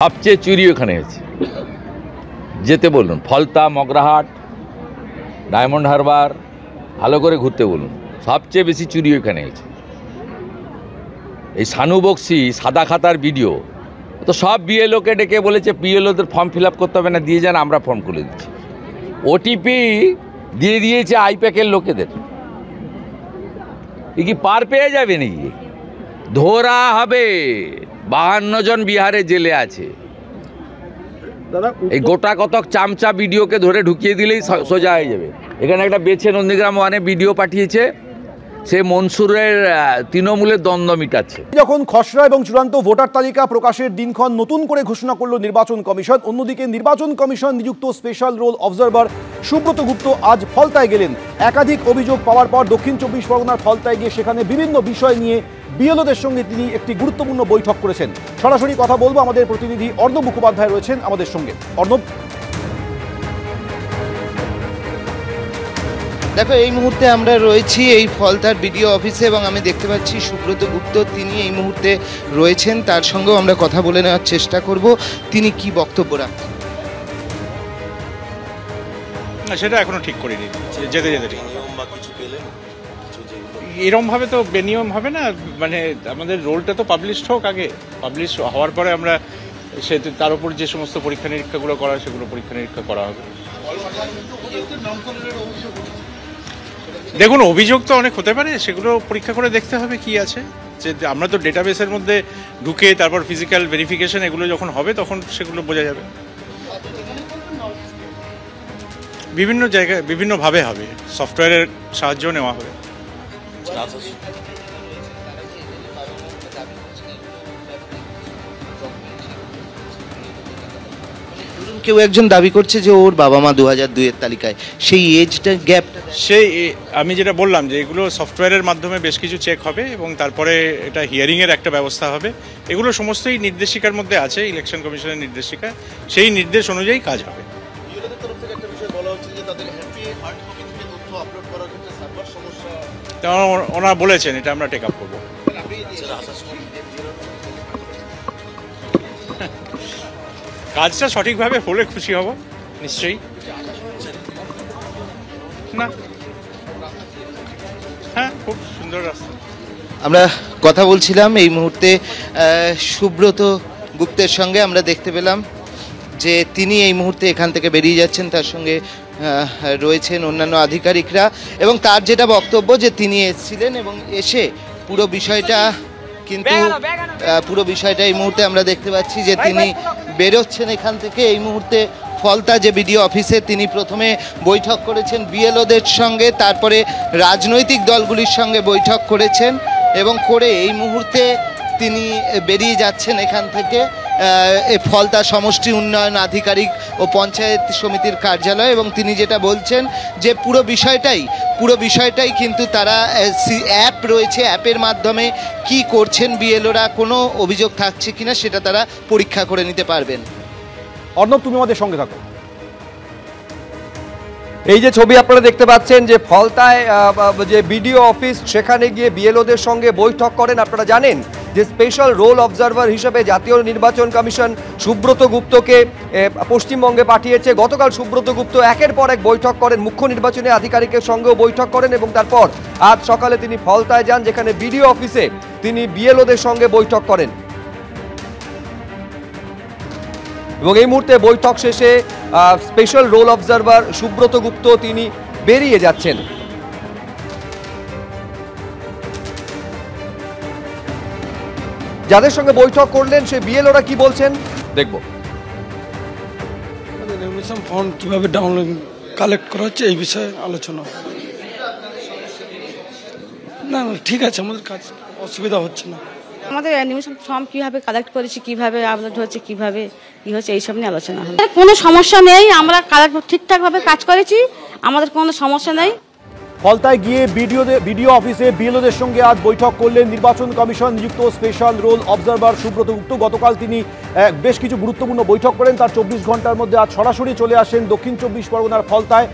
সবচেয়ে চুরি ওখানে হয়েছে, যেতে বলুন, ফলতা, মগরাহাট, ডায়মন্ড হারবার, ভালো করে ঘুরতে বলুন, সবচেয়ে বেশি চুরি ওখানে হয়েছে। এই শানু বক্সি সাদা খাতার ভিডিও তো সব বিএলওকে ডেকে বলেছে বিএলওদের ফর্ম ফিল আপ করতে হবে না, দিয়ে যান, আমরা ফর্ম করে দিচ্ছি। ওটিপি দিয়ে দিয়েছে আইপ্যাকের লোকেদের। এ কি পার পেয়ে যাবে নাকি? ধরা হবে। 52 জন বিহারে জেলে আছে। এই গোটা কতক চামচা ভিডিওকে ধরে ঢুকিয়ে দিলেই সোজা হয়ে যাবে। এখানে একটা বেছে নন্দীগ্রাম ওয়ানে ভিডিও পাঠিয়েছে, সে মনসুরের তৃণমূলের দ্বন্দ্ব মিটাচ্ছে। যখন খসড়া এবং চূড়ান্ত ভোটার তালিকা প্রকাশের দিনক্ষণ নতুন করে ঘোষণা করল নির্বাচন কমিশন, অন্যদিকে নির্বাচন কমিশন নিযুক্ত স্পেশাল রোল অবজারভার সুব্রত গুপ্ত আজ ফলতায় গেলেন। একাধিক অভিযোগ পাওয়ার পর দক্ষিণ 24 পরগনার ফলতায় গিয়ে সেখানে বিভিন্ন বিষয় নিয়ে বিএলওদের সঙ্গে তিনি একটি গুরুত্বপূর্ণ বৈঠক করেছেন। সরাসরি কথা বলবো, আমাদের প্রতিনিধি অর্ণব মুখোপাধ্যায় রয়েছেন আমাদের সঙ্গে। অর্ণব, দেখো, এই মুহূর্তে আমরা রয়েছি এই ফলতার বিডিও অফিসে এবং আমি দেখতে পাচ্ছি সুব্রত গুপ্ত তিনি এই মুহূর্তে রয়েছেন। তার সঙ্গেও আমরা কথা বলে নেওয়ার চেষ্টা করব, তিনি কি বক্তব্য রাখছেন। না, সেটা এখনো ঠিক করিনি, যেতে যেতে ঠিক এরমভাবে তো বেনিয়ম হবে না। মানে আমাদের রোলটা তো পাবলিশড হোক, আগে পাবলিশ হওয়ার পরে আমরা সে তার উপর যে সমস্ত পরীক্ষা নিরীক্ষাগুলো করা সেগুলো পরীক্ষা নিরীক্ষা করা হবে। দেখুন, অভিযোগ তো অনেক হতে পারে, সেগুলো পরীক্ষা করে দেখতে হবে কি আছে। যে আমরা তো ডেটাবেসের মধ্যে ঢুকে তারপর ফিজিক্যাল ভেরিফিকেশন এগুলো যখন হবে তখন সেগুলো বোঝা যাবে। বিভিন্ন জায়গায় বিভিন্নভাবে হবে, সফটওয়্যারের সাহায্য নেওয়া হবে। কেউ একজন দাবি করছে যে ওর বাবা মা 2002-এর তালিকায়, সেই এজটা গ্যাপটা, সেই আমি যেটা বললাম যে এগুলো সফটওয়্যারের মাধ্যমে বেশ কিছু চেক হবে এবং তারপরে এটা হিয়ারিংয়ের একটা ব্যবস্থা হবে। এগুলো সমস্তই নির্দেশিকার মধ্যে আছে, ইলেকশন কমিশনের নির্দেশিকা, সেই নির্দেশ অনুযায়ী কাজ হবে। ওনারা বলেছেন এটা আমরা টেক আপ করবো। কাজটা সঠিকভাবে হলে খুশি হব নিশ্চয়ই। না, হ্যাঁ, খুব সুন্দর রাস্তা। আমরা কথা বলছিলাম এই মুহূর্তে সুব্রত গুপ্তের সঙ্গে। আমরা দেখতে পেলাম যে তিনি এই মুহূর্তে এখান থেকে বেরিয়ে যাচ্ছেন, তার সঙ্গে রয়েছেন অন্যান্য আধিকারিকরা এবং তার যেটা বক্তব্য যে তিনি এসেছিলেন এবং এসে পুরো বিষয়টা এই মুহূর্তে আমরা দেখতে পাচ্ছি যে তিনি বেরোচ্ছেন এখান থেকে। এই মুহূর্তে ফলতা যে বিডিও অফিসে তিনি প্রথমে বৈঠক করেছেন বিএলওদের সঙ্গে, তারপরে রাজনৈতিক দলগুলির সঙ্গে বৈঠক করেছেন এবং করে এই মুহূর্তে তিনি বেরিয়ে যাচ্ছেন এখান থেকে ফলতা সমষ্টি উন্নয়ন আধিকারিক ও পঞ্চায়েত সমিতির কার্যালয়। এবং তিনি যেটা বলছেন যে পুরো বিষয়টাই কিন্তু তারা অ্যাপ রয়েছে, অ্যাপের মাধ্যমে কি করছেন বিএলওরা, কোনো অভিযোগ থাকছে কিনা সেটা তারা পরীক্ষা করে নিতে পারবেন। অর্ণব, তুমি আমাদের সঙ্গে থাকো। এই যে ছবি আপনারা দেখতে পাচ্ছেন যে ফলতায় যে বিডিও অফিস, সেখানে গিয়ে বিএলওদের সঙ্গে বৈঠক করেন। আপনারা জানেন যে স্পেশাল রোল অবজারভার হিসেবে জাতীয় নির্বাচন কমিশন সুব্রত গুপ্তকে পশ্চিমবঙ্গে পাঠিয়েছে। গতকাল সুব্রত গুপ্ত একের পর এক বৈঠক করেন, মুখ্য নির্বাচনী আধিকারিকের সঙ্গেও বৈঠক করেন এবং তারপর আজ সকালে তিনি ফলতায় যান, যেখানে বিডিও অফিসে তিনি বিএলওদের সঙ্গে বৈঠক করেন এবং এই মুহূর্তে বৈঠক শেষে স্পেশাল রোল অবজারভার সুব্রত গুপ্ত তিনি বেরিয়ে যাচ্ছেন। যাদের সঙ্গে বৈঠক করলেন সেই বিএলওরা কি বলছেন দেখব। নমিনেশন ফর্ম কিভাবে ডাউনলোড কালেক্ট করা হচ্ছে এই বিষয়ে আলোচনা। না, ঠিক আছে, আমাদের কাজ অসুবিধা হচ্ছে না। আমাদের অ্যানিমেশন ফর্ম কিভাবে কালেক্ট করেছি, কিভাবে আপলোড হচ্ছে, কিভাবে কি হচ্ছে, এইসব নিয়ে আলোচনা হলো। কোনো সমস্যা নেই, আমরা ঠিকঠাকভাবে কাজ করেছি, আমাদের কোনো সমস্যা নেই। ফলতায় গিয়ে বিডিও অফিসে বিএলওদের সঙ্গে আজ বৈঠক করলেন নির্বাচন কমিশন নিযুক্ত স্পেশাল রোল অবজারভার সুব্রত গুপ্ত। গতকাল তিনি বেশ কিছু গুরুত্বপূর্ণ বৈঠক করেন, তার 24 ঘন্টার মধ্যে আজ সরাসরি চলে আসেন দক্ষিণ 24 পরগনার ফলতায়।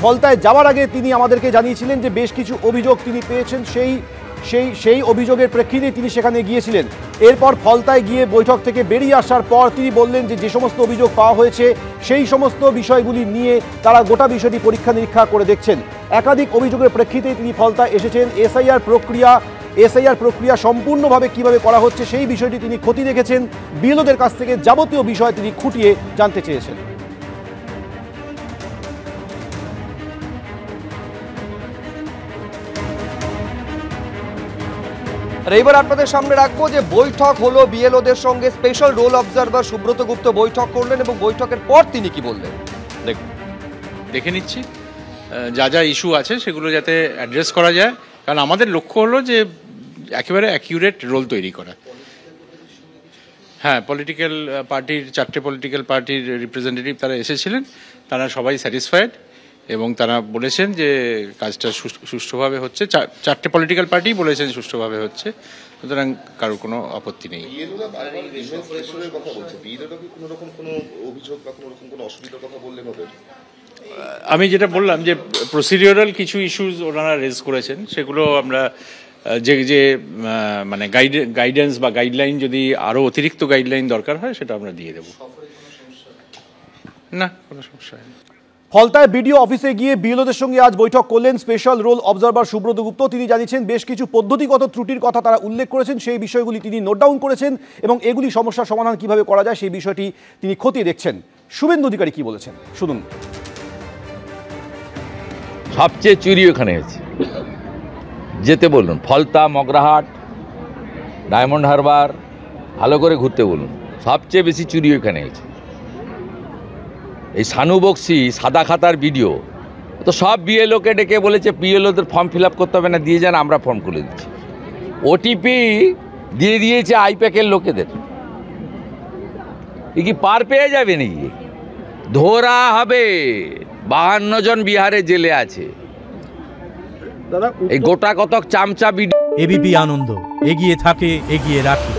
ফলতায় যাওয়ার আগে তিনি আমাদেরকে জানিয়েছিলেন যে বেশ কিছু অভিযোগ তিনি পেয়েছেন, সেই সেই অভিযোগের প্রেক্ষিতে তিনি সেখানে গিয়েছিলেন। এরপর ফলতায় গিয়ে বৈঠক থেকে বেরিয়ে আসার পর তিনি বললেন যে সমস্ত অভিযোগ পাওয়া হয়েছে সেই সমস্ত বিষয়গুলি নিয়ে তারা গোটা বিষয়টি পরীক্ষা নিরীক্ষা করে দেখছেন। একাধিক অভিযোগের প্রেক্ষিতে তিনি ফলতায় এসেছেন। এসআইআর প্রক্রিয়া সম্পূর্ণভাবে কিভাবে করা হচ্ছে সেই বিষয়টি তিনি খতিয়ে দেখেছেন। বিএলওদের কাছ থেকে যাবতীয় বিষয় তিনি খুঁটিয়ে জানতে চেয়েছেন। আর এইবার আপনাদের সামনে রাখবো যে বৈঠক হলো বিএলওদের সঙ্গে, স্পেশাল রোল অবজারভার সুব্রত গুপ্ত বৈঠক করলেন এবং বৈঠকের পর তিনি কি বললেন দেখুন। দেখে নিচ্ছি যা যা ইস্যু আছে সেগুলো যাতে অ্যাড্রেস করা যায়, কারণ আমাদের লক্ষ্য হলো যে একেবারে অ্যাকিউরেট রোল তৈরি করা। হ্যাঁ, পলিটিক্যাল পার্টির 4টে পলিটিক্যাল পার্টির রিপ্রেজেন্টেটিভ তারা এসেছিলেন, তারা সবাই স্যাটিসফাইড এবং তারা বলেছেন যে কাজটা সুষ্ঠুভাবে হচ্ছে। 4টে পলিটিক্যাল পার্টি বলেছেন সুষ্ঠুভাবে হচ্ছে, সুতরাং কারোর কোনো আপত্তি নেই। আমি যেটা বললাম যে প্রসিডিওরাল কিছু ইস্যুস ওনারা রেজ করেছেন, সেগুলো আমরা যে মানে গাইডেন্স বা গাইডলাইন, যদি আরও অতিরিক্ত গাইডলাইন দরকার হয় সেটা আমরা দিয়ে দেব। না, কোনো সমস্যা নেই। ফলতায় বিডিও অফিসে গিয়ে বিএলওদের সঙ্গে আজ বৈঠক করলেন স্পেশাল রোল অবজারভার সুব্রত গুপ্ত। তিনি জানিয়েছেন বেশ কিছু পদ্ধতিগত ত্রুটির কথা তারা উল্লেখ করেছেন, সেই বিষয়গুলি তিনি নোট ডাউন করেছেন এবং এগুলি সমস্যার সমাধান কিভাবে করা যায় সেই বিষয়টি তিনি খতিয়ে দেখছেন। শুভেন্দু অধিকারী কি বলেছেন শুনুন। সবচেয়ে চুরি ওখানে হয়েছে, যেতে বলুন, ফলতা, মগরাহাট, ডায়মন্ড হারবার, ভালো করে ঘুরতে বলুন। সবচেয়ে বেশি চুরি ওখানে হয়েছে। এই শানু বক্সি সাদা খাতার ভিডিও, তো সব বিএলওকে ডেকে বলেছে বিএলওদের ফর্ম ফিল আপ করতে হবে না, দিয়ে যান, আমরা ফর্ম খুলে দিচ্ছি। ওটিপি দিয়ে দিয়েছে আইপ্যাকের লোকেদের। এ কি পার পেয়ে যাবে নাকি? ধরা হবে। 52 জন বিহারে জেলে আছে। এই গোটা কতক চামচা ভিডিও। এবিপি আনন্দ, এগিয়ে থাকে, এগিয়ে রাখে।